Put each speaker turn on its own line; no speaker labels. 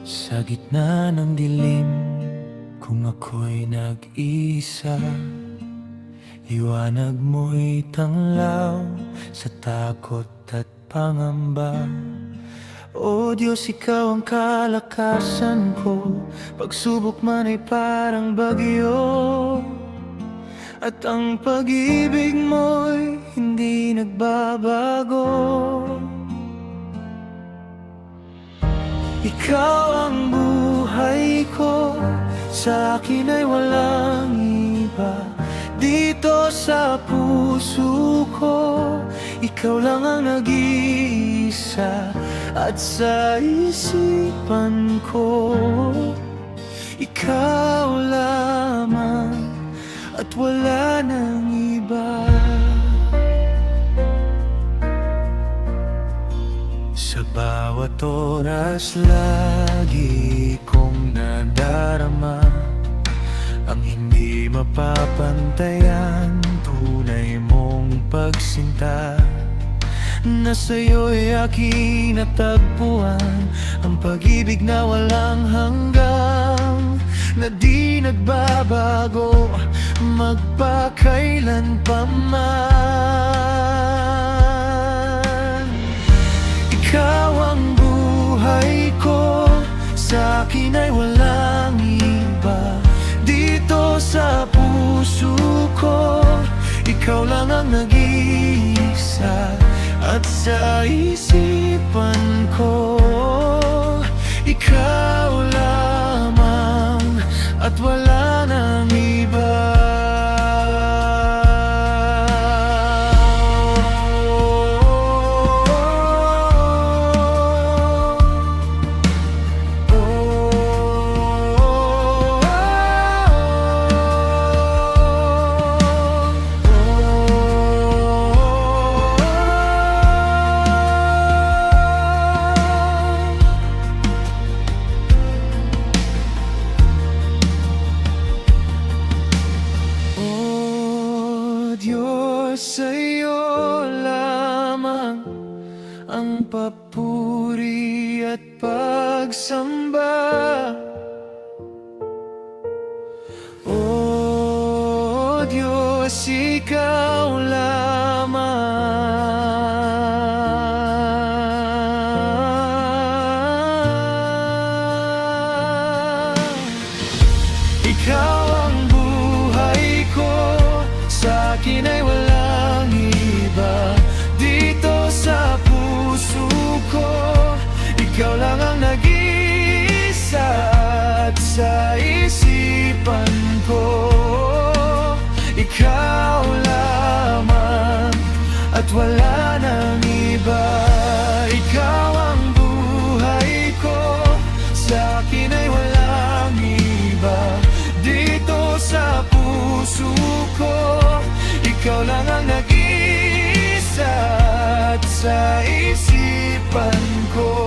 Sa gitna ng dilim, kung ako'y nag-isa, liwanag mo'y tanglaw sa takot at pangamba. O Diyos, Ikaw ang kalakasan ko, pagsubok man ay parang bagyo, at ang pag-ibig mo'y hindi nagbabago. Ikaw ang buhay ko, sa akin ay walang iba. Dito sa puso ko, ikaw lang ang nag-iisa. At sa isipan ko, ikaw lamang at wala nang iba. Sa bawat oras lagi kong nadarama ang hindi mapapantayan, tunay mong pagsinta. Na sa'yo'y aking natagpuan ang pag-ibig na walang hanggang, na di nagbabago magpakailan pa man. Ikaw ang buhay ko, sa akin ay walang iba. Dito sa puso ko, ikaw lang ang nag-iisa. At sa isipan ko, ikaw lamang at wala nang iba. Diyos, sa'yo lamang ang papuri at pagsamba. O Diyos, ikaw lamang. Ikaw ang buhay ko, sa akin ay walang iba. Dito sa puso ko, ikaw lang ang nag-iisa. At sa isipan ko, ikaw lamang at wala nang iba. Ikaw ang buhay ko, sa akin ay walang iba. Dito sa puso ko, ikaw lang ang nag-iisa. At sa isipan ko,